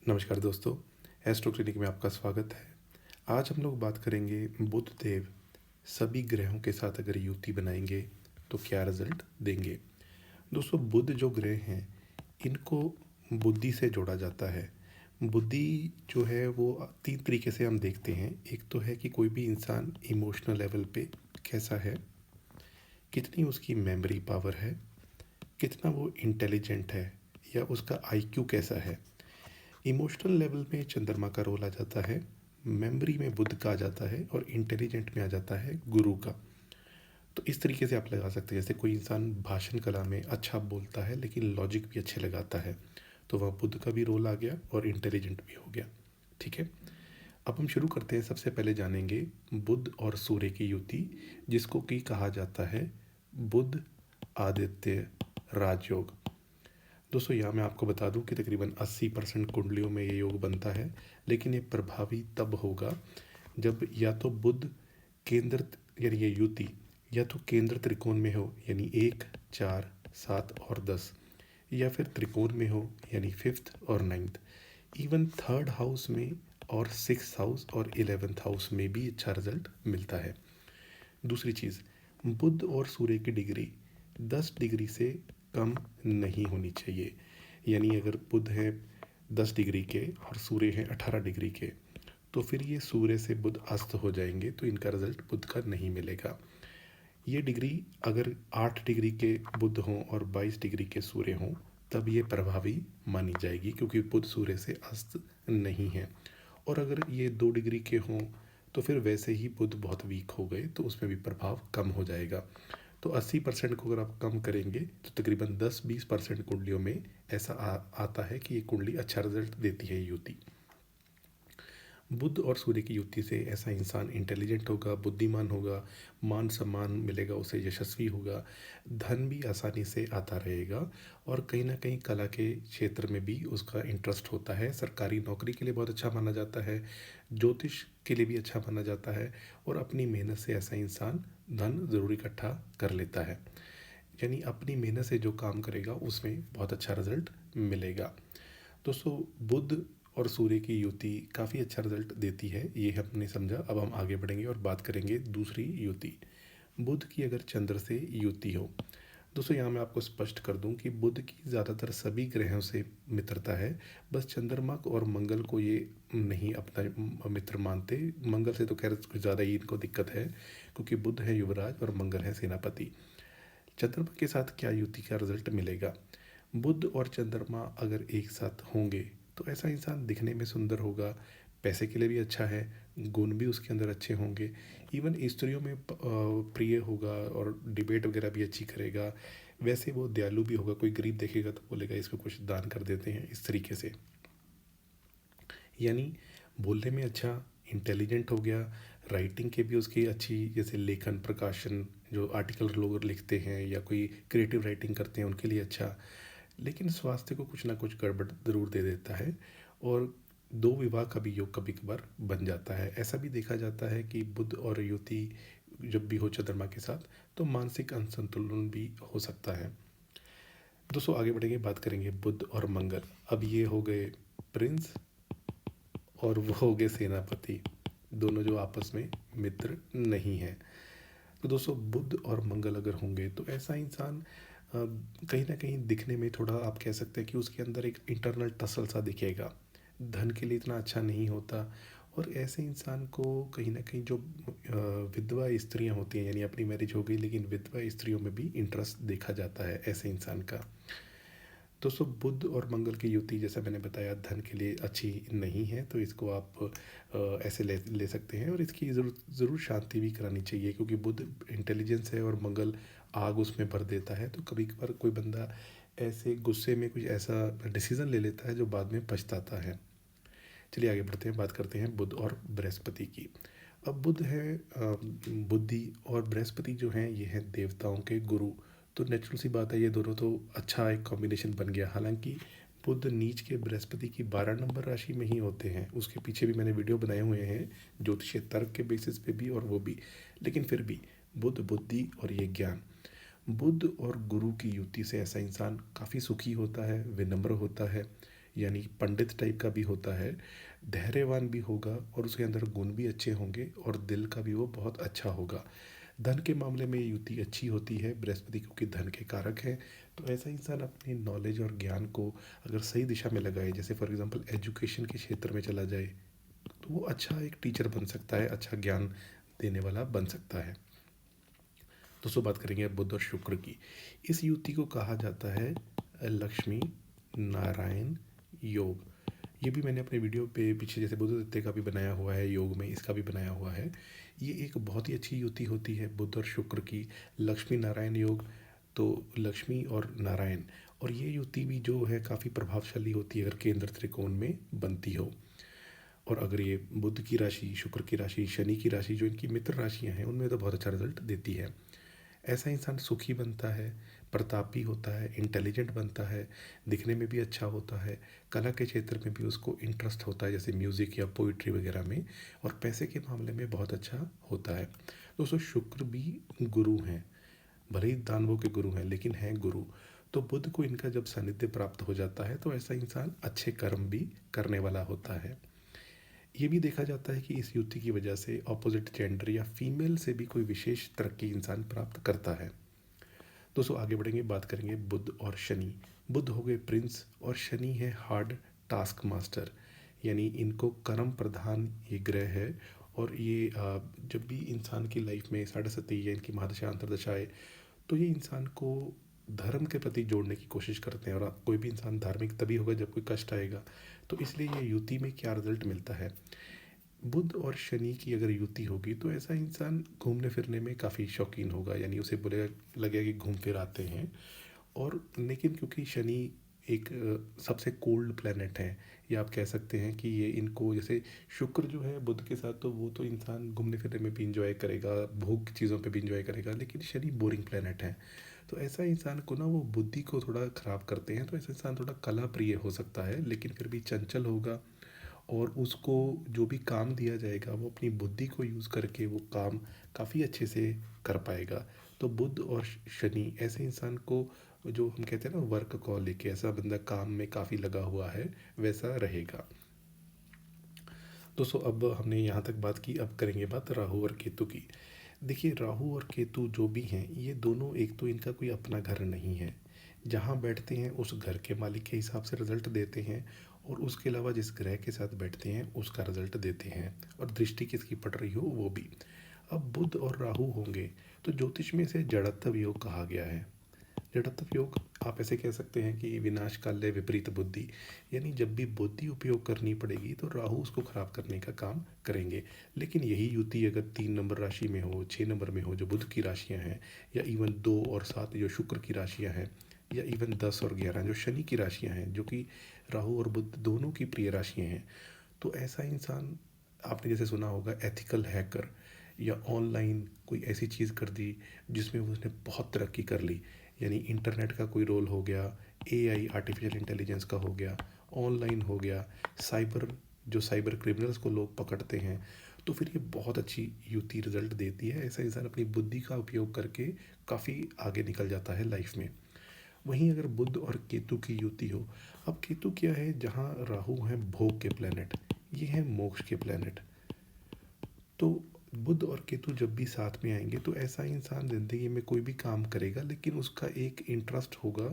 नमस्कार दोस्तों, astro clinic में आपका स्वागत है। आज हम लोग बात करेंगे बुध देव सभी ग्रहों के साथ अगर युति बनाएंगे तो क्या रिजल्ट देंगे। दोस्तों, बुध जो ग्रह हैं इनको बुद्धि से जोड़ा जाता है। बुद्धि जो है वो तीन तरीके से हम देखते हैं। एक तो है कि कोई भी इंसान इमोशनल लेवल पे कैसा है, कितनी उसकी मेमोरी पावर है, कितना वो इंटेलिजेंट है या उसका आईक्यू कैसा है। इमोशनल लेवल में चंद्रमा का रोल आ जाता है, मेमोरी में बुध का आ जाता है और इंटेलिजेंट में आ जाता है गुरु का। तो इस तरीके से आप लगा सकते हैं। जैसे कोई इंसान भाषण कला में अच्छा बोलता है लेकिन लॉजिक भी अच्छे लगाता है, तो वह बुध का भी रोल आ गया और इंटेलिजेंट भी हो गया। ठीक है, अब हम शुरू करते हैं। सबसे पहले जानेंगे बुध और सूर्य की युति, जिसको कि कहा जाता है बुध आदित्य राजयोग। दोस्तों, यहाँ मैं आपको बता दूं कि तकरीबन 80% कुंडलियों में ये योग बनता है, लेकिन ये प्रभावी तब होगा जब या तो बुध केंद्र यानी ये युति या तो केंद्र त्रिकोण में हो यानी 1, 4, 7 और 10, या फिर त्रिकोण में हो यानी फिफ्थ और नाइन्थ। इवन थर्ड हाउस में और सिक्स हाउस और 11th हाउस में भी अच्छा रिजल्ट मिलता है। दूसरी चीज़, बुध और सूर्य की डिग्री 10 डिग्री से कम नहीं होनी चाहिए। यानी अगर बुध है 10 डिग्री के और सूर्य है 18 डिग्री के, तो फिर ये सूर्य से बुध अस्त हो जाएंगे, तो इनका रिजल्ट बुध का नहीं मिलेगा। ये डिग्री अगर 8 डिग्री के बुध हों और 22 डिग्री के सूर्य हों, तब ये प्रभावी मानी जाएगी, क्योंकि बुध सूर्य से अस्त नहीं है। और अगर ये 2 डिग्री के हों तो फिर वैसे ही बुध बहुत वीक हो गए, तो उसमें भी प्रभाव कम हो जाएगा। तो 80% को अगर आप कम करेंगे तो तकरीबन 10-20% कुंडलियों में ऐसा आता है कि ये कुंडली अच्छा रिजल्ट देती है युति। बुध और सूर्य की युति से ऐसा इंसान इंटेलिजेंट होगा, बुद्धिमान होगा, मान सम्मान मिलेगा उसे, यशस्वी होगा, धन भी आसानी से आता रहेगा और कहीं ना कहीं कला के क्षेत्र में भी उसका इंटरेस्ट होता है। सरकारी नौकरी के लिए बहुत अच्छा माना जाता है, ज्योतिष के लिए भी अच्छा माना जाता है और अपनी मेहनत से ऐसा इंसान धन ज़रूर इकट्ठा कर लेता है। यानी अपनी मेहनत से जो काम करेगा उसमें बहुत अच्छा रिजल्ट मिलेगा। दोस्तों, बुध और सूर्य की युति काफ़ी अच्छा रिजल्ट देती है, ये हमने समझा। अब हम आगे बढ़ेंगे और बात करेंगे दूसरी युति, बुध की अगर चंद्र से युति हो। दोस्तों, यहाँ मैं आपको स्पष्ट कर दूं कि बुध की ज़्यादातर सभी ग्रहों से मित्रता है, बस चंद्रमा और मंगल को ये नहीं अपना मित्र मानते। मंगल से तो खैर कुछ ज़्यादा ही इनको दिक्कत है, क्योंकि बुध है युवराज और मंगल है सेनापति। चंद्रमा के साथ क्या युति का रिजल्ट मिलेगा। बुध और चंद्रमा अगर एक साथ होंगे तो ऐसा इंसान दिखने में सुंदर होगा, पैसे के लिए भी अच्छा है, गुण भी उसके अंदर अच्छे होंगे, इवन स्त्रियों में प्रिय होगा और डिबेट वगैरह भी अच्छी करेगा। वैसे वो दयालु भी होगा, कोई गरीब देखेगा तो बोलेगा इसको कुछ दान कर देते हैं, इस तरीके से। यानी बोलने में अच्छा, इंटेलिजेंट हो गया, राइटिंग के भी उसकी अच्छी, जैसे लेखन प्रकाशन जो आर्टिकल लोग लिखते हैं या कोई क्रिएटिव राइटिंग करते हैं उनके लिए अच्छा। लेकिन स्वास्थ्य को कुछ ना कुछ गड़बड़ ज़रूर दे देता है और दो विवाह का भी योग कभी कभार बन जाता है। ऐसा भी देखा जाता है कि बुध और युति जब भी हो चंद्रमा के साथ तो मानसिक असंतुलन भी हो सकता है। दोस्तों, आगे बढ़ेंगे, बात करेंगे बुध और मंगल। अब ये हो गए प्रिंस और वो हो गए सेनापति, दोनों जो आपस में मित्र नहीं हैं। तो दोस्तों, बुध और मंगल अगर होंगे तो ऐसा इंसान कहीं ना कहीं दिखने में थोड़ा, आप कह सकते हैं कि उसके अंदर एक इंटरनल टसल सा दिखेगा, धन के लिए इतना अच्छा नहीं होता। और ऐसे इंसान को कहीं ना कहीं जो विधवा स्त्रियां होती हैं, यानी अपनी मैरिज हो गई लेकिन विधवा स्त्रियों में भी इंटरेस्ट देखा जाता है ऐसे इंसान का। दोस्तों, बुध और मंगल की युति जैसा मैंने बताया धन के लिए अच्छी नहीं है, तो इसको आप ऐसे ले सकते हैं और इसकी ज़रूर शांति भी करानी चाहिए, क्योंकि बुध इंटेलिजेंस है और मंगल आग उसमें भर देता है। तो कभी कभार कोई बंदा ऐसे गुस्से में कुछ ऐसा डिसीज़न ले लेता है जो बाद में पछताता है। चलिए आगे बढ़ते हैं, बात करते हैं बुध और बृहस्पति की। अब बुध है बुद्धि और बृहस्पति जो हैं ये हैं देवताओं के गुरु। तो नेचुरल सी बात है, ये दोनों तो अच्छा एक कॉम्बिनेशन बन गया। हालांकि बुध नीच के बृहस्पति की 12 नंबर राशि में ही होते हैं, उसके पीछे भी मैंने वीडियो बनाए हुए हैं ज्योतिषीय तर्क के बेसिस पे भी और वो भी। लेकिन फिर भी बुध बुद्धि और ये ज्ञान, बुध और गुरु की युति से ऐसा इंसान काफ़ी सुखी होता है, विनम्र होता है, यानी पंडित टाइप का भी होता है, धैर्यवान भी होगा और उसके अंदर गुण भी अच्छे होंगे और दिल का भी वो बहुत अच्छा होगा। धन के मामले में ये युति अच्छी होती है, बृहस्पति क्योंकि धन के कारक हैं। तो ऐसा इंसान अपनी नॉलेज और ज्ञान को अगर सही दिशा में लगाए, जैसे फॉर एग्जांपल एजुकेशन के क्षेत्र में चला जाए, तो वो अच्छा एक टीचर बन सकता है, अच्छा ज्ञान देने वाला बन सकता है। दोस्तों बात करेंगे अब बुध और शुक्र की। इस युति को कहा जाता है लक्ष्मी नारायण योग। ये भी मैंने अपने वीडियो पे पीछे जैसे बुध दत्ते का भी बनाया हुआ है, योग में इसका भी बनाया हुआ है। ये एक बहुत ही अच्छी युति होती है बुध और शुक्र की, लक्ष्मी नारायण योग। तो लक्ष्मी और नारायण, और ये युति भी जो है काफ़ी प्रभावशाली होती है अगर केंद्र त्रिकोण में बनती हो। और अगर ये बुध की राशि, शुक्र की राशि, शनि की राशि जो इनकी मित्र राशियां हैं उनमें तो बहुत अच्छा रिजल्ट देती है। ऐसा इंसान सुखी बनता है, प्रतापी होता है, इंटेलिजेंट बनता है, दिखने में भी अच्छा होता है, कला के क्षेत्र में भी उसको इंटरेस्ट होता है जैसे म्यूज़िक या पोइट्री वगैरह में, और पैसे के मामले में बहुत अच्छा होता है। दोस्तों शुक्र भी गुरु हैं, भले ही दानवों के गुरु हैं लेकिन हैं गुरु। तो बुध को इनका जब सानिध्य प्राप्त हो जाता है तो ऐसा इंसान अच्छे कर्म भी करने वाला होता है। ये भी देखा जाता है कि इस युति की वजह से ऑपोजिट जेंडर या फीमेल से भी कोई विशेष तरक्की इंसान प्राप्त करता है। दोस्तों आगे बढ़ेंगे, बात करेंगे बुध और शनि। बुध हो गए प्रिंस और शनि है हार्ड टास्क मास्टर, यानी इनको कर्म प्रधान ये ग्रह है। और ये जब भी इंसान की लाइफ में साढ़े सती या इनकी महादशा अंतरदशा आए तो ये इंसान को धर्म के प्रति जोड़ने की कोशिश करते हैं। और कोई भी इंसान धार्मिक तभी होगा जब कोई कष्ट आएगा। तो इसलिए ये युति में क्या रिजल्ट मिलता है, बुध और शनि की अगर युति होगी तो ऐसा इंसान घूमने फिरने में काफ़ी शौकीन होगा, यानी उसे बोले लगेगा कि घूम फिर आते हैं। और लेकिन क्योंकि शनि एक सबसे कोल्ड प्लेनेट है, या आप कह सकते हैं कि ये इनको जैसे शुक्र जो है बुध के साथ, तो वो तो इंसान घूमने फिरने में भी इंजॉय करेगा, भोग चीज़ों पे भी इंजॉय करेगा, लेकिन शनि बोरिंग प्लेनेट है। तो ऐसा इंसान को ना वो बुद्धि को थोड़ा ख़राब करते हैं। तो ऐसा इंसान थोड़ा कला प्रिय हो सकता है लेकिन फिर भी चंचल होगा, और उसको जो भी काम दिया जाएगा वो अपनी बुद्धि को यूज़ करके वो काम काफ़ी अच्छे से कर पाएगा। तो बुध और शनि ऐसे इंसान को, जो हम कहते हैं ना वर्क कॉल लेके, ऐसा बंदा काम में काफ़ी लगा हुआ है वैसा रहेगा। दोस्तों अब हमने यहाँ तक बात की, अब करेंगे बात राहु और केतु की। देखिए राहु और केतु जो भी हैं ये दोनों, एक तो इनका कोई अपना घर नहीं है, जहाँ बैठते हैं उस घर के मालिक के हिसाब से रिजल्ट देते हैं, और उसके अलावा जिस ग्रह के साथ बैठते हैं उसका रिजल्ट देते हैं, और दृष्टि किसकी पड़ रही हो वो भी। अब बुध और राहु होंगे तो ज्योतिष में इसे जड़त्व योग कहा गया है। जड़त्व योग आप ऐसे कह सकते हैं कि विनाश काल्य विपरीत बुद्धि, यानी जब भी बुद्धि उपयोग करनी पड़ेगी तो राहु उसको खराब करने का काम करेंगे। लेकिन यही युति अगर 3 नंबर राशि में हो, 6 नंबर में हो जो बुध की राशियां हैं, या इवन 2 और 7 जो शुक्र की राशियां हैं, या इवन 10 और 11 जो शनि की राशियां हैं, जो कि राहु और बुध दोनों की प्रिय राशियां हैं, तो ऐसा इंसान, आपने जैसे सुना होगा एथिकल हैकर, या ऑनलाइन कोई ऐसी चीज़ कर दी जिसमें उसने बहुत तरक्की कर ली, यानी इंटरनेट का कोई रोल हो गया, एआई आर्टिफिशियल इंटेलिजेंस का हो गया, ऑनलाइन हो गया, साइबर, जो साइबर क्रिमिनल्स को लोग पकड़ते हैं, तो फिर ये बहुत अच्छी युति रिजल्ट देती है। ऐसा इंसान अपनी बुद्धि का उपयोग करके काफ़ी आगे निकल जाता है लाइफ में। वहीं अगर बुध और केतु की युति हो, अब केतु क्या है, जहाँ राहु है भोग के प्लेनेट, ये है मोक्ष के प्लेनेट। तो बुध और केतु जब भी साथ में आएंगे तो ऐसा इंसान ज़िंदगी में कोई भी काम करेगा लेकिन उसका एक इंटरेस्ट होगा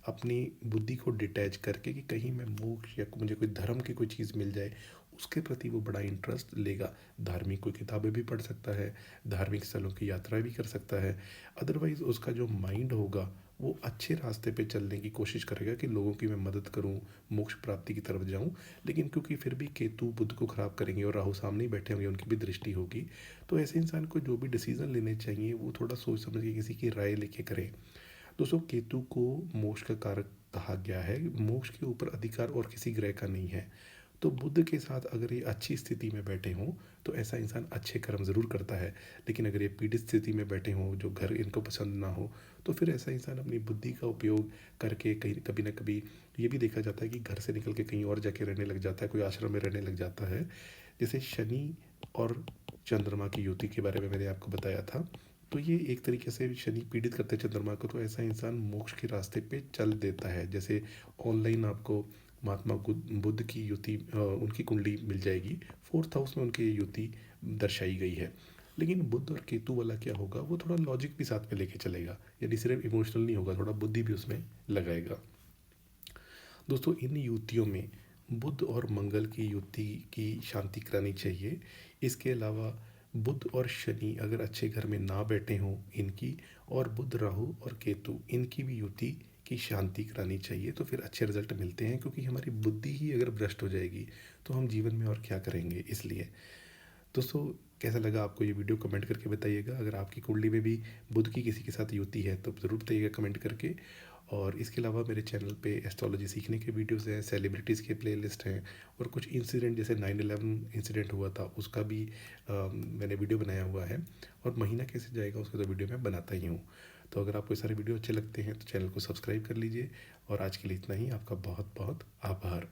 अपनी बुद्धि को डिटैच करके, कि कहीं मैं मोक्ष या मुझे कोई धर्म की कोई चीज़ मिल जाए, उसके प्रति वो बड़ा इंटरेस्ट लेगा। धार्मिक कोई किताबें भी पढ़ सकता है, धार्मिक स्थलों की यात्रा भी कर सकता है। अदरवाइज़ उसका जो माइंड होगा वो अच्छे रास्ते पे चलने की कोशिश करेगा कि लोगों की मैं मदद करूं, मोक्ष प्राप्ति की तरफ जाऊं। लेकिन क्योंकि फिर भी केतु बुध को खराब करेंगे और राहु सामने ही बैठे होंगे, उनकी भी दृष्टि होगी, तो ऐसे इंसान को जो भी डिसीजन लेने चाहिए वो थोड़ा सोच समझ के किसी की राय लेके करें। दोस्तों केतु को मोक्ष का कारक कहा गया है, मोक्ष के ऊपर अधिकार और किसी ग्रह का नहीं है। तो बुध के साथ अगर ये अच्छी स्थिति में बैठे हों तो ऐसा इंसान अच्छे कर्म ज़रूर करता है। लेकिन अगर ये पीड़ित स्थिति में बैठे हों, जो घर इनको पसंद ना हो, तो फिर ऐसा इंसान अपनी बुद्धि का उपयोग करके कहीं कभी ना कभी, ये भी देखा जाता है कि घर से निकल के कहीं और जाके रहने लग जाता है, कोई आश्रम में रहने लग जाता है। जैसे शनि और चंद्रमा की युति के बारे में मैंने आपको बताया था, तो ये एक तरीके से शनि पीड़ित करते हैं चंद्रमा को, तो ऐसा इंसान मोक्ष के रास्ते पे चल देता है। जैसे ऑनलाइन आपको महात्मा बुद्ध की युति उनकी कुंडली मिल जाएगी। फोर्थ हाउस में उनकी युति दर्शाई गई है। लेकिन बुद्ध और केतु वाला क्या होगा, वो थोड़ा लॉजिक भी साथ में लेके चलेगा, यानी सिर्फ इमोशनल नहीं होगा, थोड़ा बुद्धि भी उसमें लगाएगा। दोस्तों इन युतियों में बुध और मंगल की युति की शांति करानी चाहिए। इसके अलावा बुध और शनि अगर अच्छे घर में ना बैठे हों इनकी, और बुध राहु और केतु इनकी भी युति की शांति करानी चाहिए, तो फिर अच्छे रिजल्ट मिलते हैं। क्योंकि हमारी बुद्धि ही अगर भ्रष्ट हो जाएगी तो हम जीवन में और क्या करेंगे। इसलिए दोस्तों कैसा लगा आपको ये वीडियो, कमेंट करके बताइएगा। अगर आपकी कुंडली में भी बुध की किसी के साथ युति है तो ज़रूर बताइएगा कमेंट करके। और इसके अलावा मेरे चैनल पे एस्ट्रोलॉजी सीखने के वीडियोस हैं, सेलिब्रिटीज़ के प्लेलिस्ट हैं, और कुछ इंसिडेंट जैसे 9/11 इंसिडेंट हुआ था उसका भी मैंने वीडियो बनाया हुआ है। और महीना कैसे जाएगा उसका तो वीडियो मैं बनाता ही हूँ। तो अगर आपको ये सारे वीडियो अच्छे लगते हैं तो चैनल को सब्सक्राइब कर लीजिए। और आज के लिए इतना ही। आपका बहुत बहुत आभार।